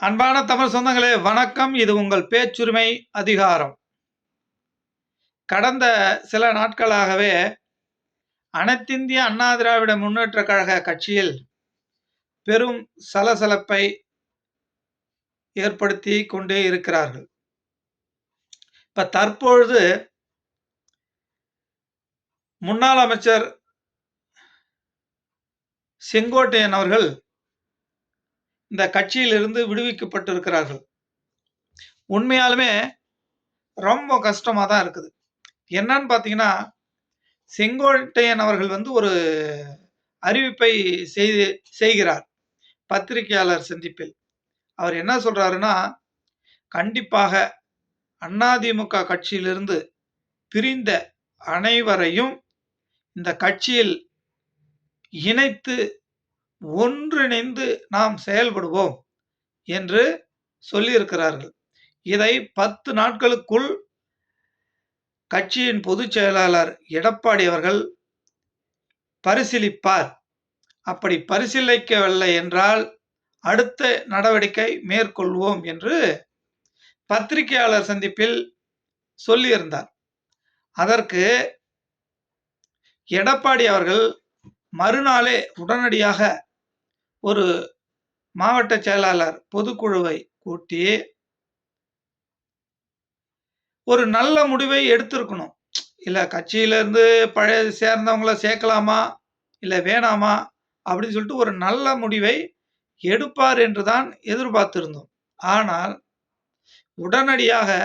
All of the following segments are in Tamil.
அன்பான தமிழ் சொந்தங்களே வணக்கம். இது உங்கள் பேச்சுரிமை அதிகாரம். கடந்த சில நாட்களாகவே அனைத்திந்திய அண்ணா திராவிட முன்னேற்றக் கழக கட்சியில் பெரும் சலசலப்பை ஏற்படுத்தி கொண்டே இருக்கிறார்கள். இப்ப தற்பொழுது முன்னாள் அமைச்சர் செங்கோட்டையன் அவர்கள் இந்த கட்சியிலிருந்து விடுவிக்கப்பட்டிருக்கிறார்கள். உண்மையாலுமே ரொம்ப கஷ்டமா தான் இருக்குது. என்னன்னு பார்த்தீங்கன்னா, செங்கோட்டையன் அவர்கள் ஒரு அறிவிப்பை செய்கிறார் பத்திரிகையாளர் சந்திப்பில். அவர் என்ன சொல்றாருன்னா, கண்டிப்பாக அதிமுக கட்சியிலிருந்து பிரிந்த அனைவரையும் இந்த கட்சியில் இணைத்து ஒன்றிணைந்து நாம் செயல்படுவோம் என்று சொல்லியிருக்கிறார்கள். இதை 10 நாட்களுக்குள் கட்சியின் பொதுச் செயலாளர் எடப்பாடி அவர்கள் பரிசீலிப்பார். அப்படி பரிசீலிக்கவில்லை என்றால் அடுத்த நடவடிக்கை மேற்கொள்வோம் என்று பத்திரிகையாளர் சந்திப்பில் சொல்லியிருந்தார். அதற்கு எடப்பாடி அவர்கள் மறுநாளே உடனடியாக ஒரு மாவட்ட செயலாளர் பொதுக்குழுவை கூட்டி ஒரு நல்ல முடிவை எடுத்திருக்கணும். இல்ல கட்சியிலிருந்து பழைய சேர்ந்தவங்கள சேர்க்கலாமா இல்ல வேணாமா அப்படின்னு சொல்லிட்டு ஒரு நல்ல முடிவை எடுப்பார் என்றுதான் எதிர்பார்த்திருந்தோம். ஆனால் உடனடியாக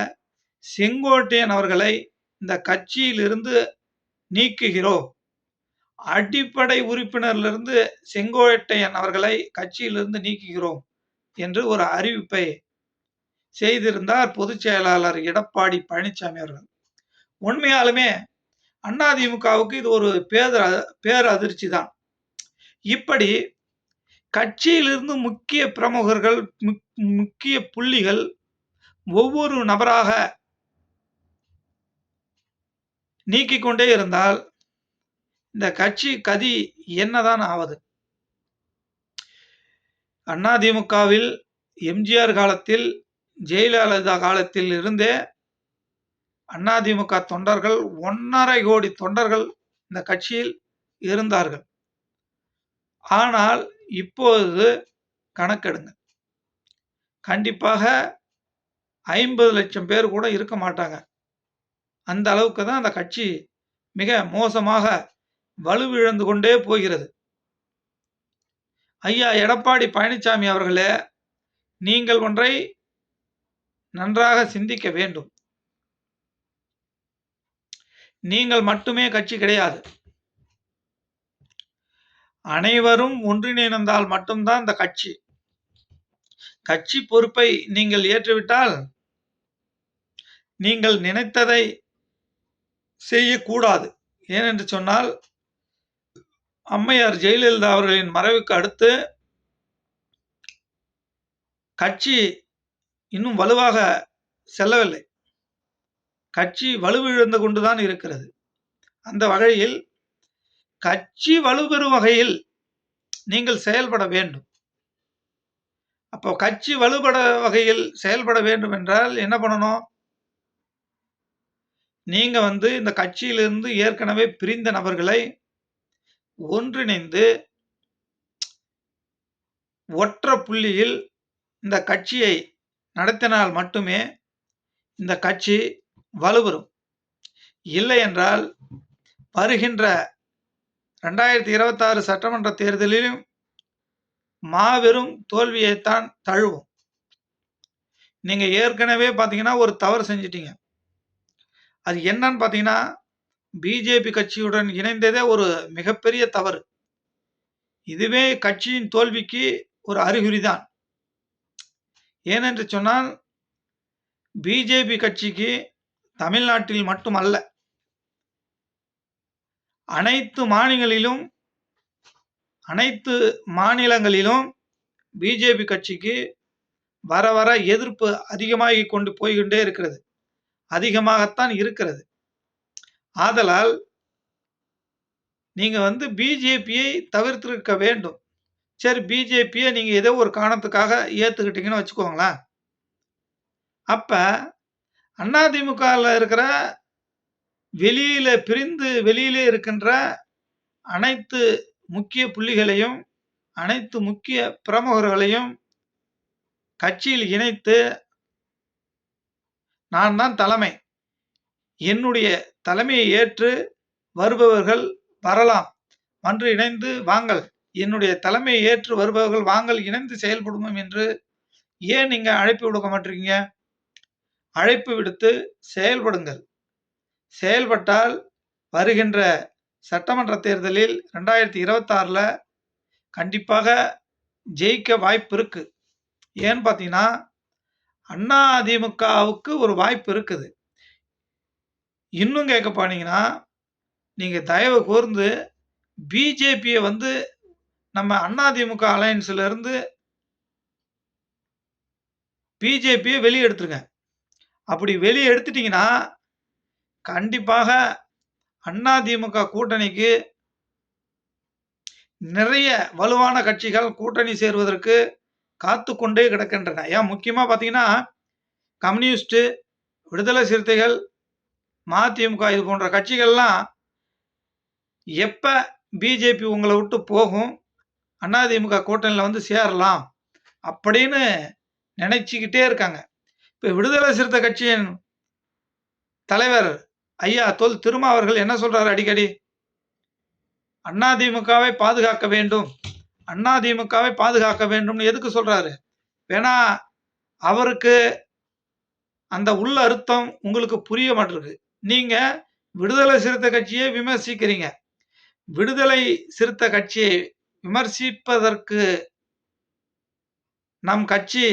செங்கோட்டையன் அவர்களை இந்த கட்சியிலிருந்து நீக்குகிறோம், அடிப்படை உறுப்பினரிலிருந்து செங்கோட்டையன் அவர்களை கட்சியிலிருந்து நீக்குகிறோம் என்று ஒரு அறிவிப்பை செய்திருந்தார் பொதுச் செயலாளர் எடப்பாடி பழனிசாமி அவர்கள். உண்மையாலுமே அதிமுகவுக்கு இது ஒரு பேரதிர்ச்சி தான். இப்படி கட்சியிலிருந்து முக்கிய பிரமுகர்கள், முக்கிய புள்ளிகள் ஒவ்வொரு நபராக நீக்கிக் கொண்டே இருந்தால் இந்த கட்சி கதி என்னதான் ஆவது? அதிமுகவில் எம்ஜிஆர் காலத்தில், ஜெயலலிதா காலத்தில் இருந்தே அதிமுக தொண்டர்கள் 1.5 கோடி தொண்டர்கள் இந்த கட்சியில் இருந்தார்கள். ஆனால் இப்போது கணக்கெடுங்க, கண்டிப்பாக 50 லட்சம் பேர் கூட இருக்க மாட்டாங்க. அந்த அளவுக்கு தான் அந்த கட்சி மிக மோசமாக வலுவிழந்து கொண்டே போகிறது. ஐயா எடப்பாடி பழனிசாமி அவர்களே, நீங்கள் ஒன்றை நன்றாக சிந்திக்க வேண்டும். நீங்கள் மட்டுமே கட்சி கிடையாது. அனைவரும் ஒன்றிணைந்தால் மட்டும்தான் இந்த கட்சி பொறுப்பை நீங்கள் ஏற்றுவிட்டால் நீங்கள் நினைத்ததை செய்யக்கூடாது. ஏனென்று சொன்னால், அம்மையார் ஜெயலலிதா அவர்களின் மறைவுக்கு அடுத்து கட்சி இன்னும் வலுவாக செல்லவில்லை. கட்சி வலுவிழந்து கொண்டுதான் இருக்கிறது. அந்த வகையில் கட்சி வலுப்பெறும் வகையில் நீங்கள் செயல்பட வேண்டும். அப்போ கட்சி வலுப்பட வகையில் செயல்பட வேண்டும் என்றால் என்ன பண்ணணும்? நீங்க இந்த கட்சியிலிருந்து ஏற்கனவே பிரிந்த நபர்களை ஒன்றிணைந்து ஒற்ற புள்ளியில் இந்த கட்சியை நடத்தினால் மட்டுமே இந்த கட்சி வலுப்பெறும். இல்லை என்றால் வருகின்ற 2026 சட்டமன்ற தேர்தலிலும் மாபெரும் தோல்வியைத்தான் தழுவும். நீங்க ஏற்கனவே பார்த்தீங்கன்னா ஒரு தவறு செஞ்சிட்டீங்க. அது என்னன்னு பார்த்தீங்கன்னா, பிஜேபி கட்சியுடன் இணைந்ததே ஒரு மிகப்பெரிய தவறு. இதுவே கட்சியின் தோல்விக்கு ஒரு அறிகுறிதான். ஏனென்று சொன்னால், பிஜேபி கட்சிக்கு தமிழ்நாட்டில் மட்டுமல்ல, அனைத்து மாநிலங்களிலும் பிஜேபி கட்சிக்கு வர வர எதிர்ப்பு அதிகமாகி கொண்டு போய்கொண்டே இருக்கிறது. அதிகமாகத்தான் இருக்கிறது. ஆதலால் நீங்க பிஜேபியை தவிர்த்திருக்க வேண்டும். சரி பிஜேபிய நீங்க ஏதோ ஒரு காரணத்துக்காக ஏத்துக்கிட்டீங்கன்னு வச்சுக்கோங்களேன். அப்ப அதிமுகல இருக்கிற வெளியிலே இருக்கின்ற அனைத்து முக்கிய புள்ளிகளையும், அனைத்து முக்கிய பிரமுகர்களையும் கட்சியில் இணைத்து, நான் தான் தலைமை. என்னுடைய தலைமையை ஏற்று வருபவர்கள் வரலாம். வந்து இணைந்து வாங்கள். என்னுடைய தலைமையை ஏற்று வருபவர்கள் வாங்கள், இணைந்து செயல்படுவோம் என்று ஏன் நீங்க அழைப்பு விடுக்க மாட்றீங்க? அழைப்பு விடுத்து செயல்படுங்கள். செயல்பட்டால் வருகின்ற சட்டமன்ற தேர்தலில் 2026ல கண்டிப்பாக ஜெயிக்க வாய்ப்பு இருக்கு. ஏன்னு பார்த்தீங்கன்னா, அதிமுகவுக்கு ஒரு வாய்ப்பு இருக்குது. இன்னும் கேட்க போனீங்கன்னா, நீங்க தயவு கூர்ந்து பிஜேபிய நம்ம அதிமுக அலையன்ஸ்ல இருந்து பிஜேபிய வெளிய எடுத்துருங்க. அப்படி வெளிய எடுத்துட்டீங்கன்னா, கண்டிப்பாக அதிமுக கூட்டணிக்கு நிறைய வலுவான கட்சிகள் கூட்டணி சேர்வதற்கு காத்துக் கொண்டே கிடக்கின்றன. ஏன் முக்கியமா பார்த்தீங்கன்னா, கம்யூனிஸ்ட், விடுதலை சிறுத்தைகள், மதிமுக இது போன்ற கட்சிகள்லாம் எப்ப பிஜேபி உங்கள விட்டு போகும், அதிமுக கூட்டணியில சேரலாம் அப்படின்னு நினைச்சுக்கிட்டே இருக்காங்க. இப்ப விடுதலை சிறுத்தை கட்சியின் தலைவர் ஐயா தொல் திருமா அவர்கள் என்ன சொல்றாரு அடிக்கடி? அதிமுகவை பாதுகாக்க வேண்டும். அதிமுகவை பாதுகாக்க வேண்டும்னு எதுக்கு சொல்றாரு? ஏன்னா, அவருக்கு அந்த உள்ள அர்த்தம் உங்களுக்கு புரிய மாட்டிருக்கு. நீங்க விடுதலை சிறுத்தை கட்சியை விமர்சிக்கிறீங்க. விடுதலை சிறுத்தை கட்சியை விமர்சிப்பதற்கு நம் கட்சி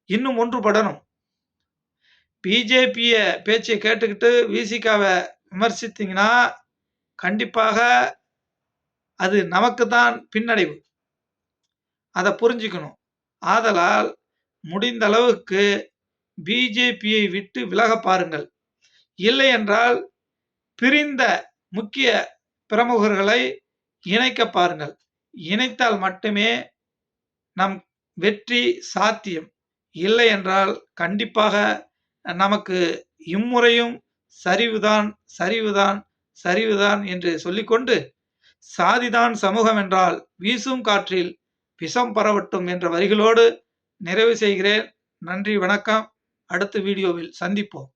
இன்னும் ஒன்றுபடணும். பிஜேபிய பேச்சை கேட்டுக்கிட்டு விசிகாவ விமர்சித்தீங்கன்னா, கண்டிப்பாக அது நமக்கு தான் பின்னடைவு. அத புரிஞ்சுக்கணும். ஆதலால் முடிந்த அளவுக்கு பிஜேபியை விட்டு விலக பாருங்கள். இல்லை என்றால் பிரிந்த முக்கிய பிரமுகர்களை இணைக்க பாருங்கள். இணைத்தால் மட்டுமே நம் வெற்றி சாத்தியம். இல்லை என்றால் கண்டிப்பாக நமக்கு இம்முறையும் சரிவுதான், சரிவுதான், சரிவுதான் என்று சொல்லிக்கொண்டு, சாதிதான் சமூகம் என்றால் வீசும் காற்றில் விஷம் பரவட்டும் என்ற வரிகளோடு நிறைவு செய்கிறேன். நன்றி, வணக்கம். அடுத்த வீடியோவில் சந்திப்போம்.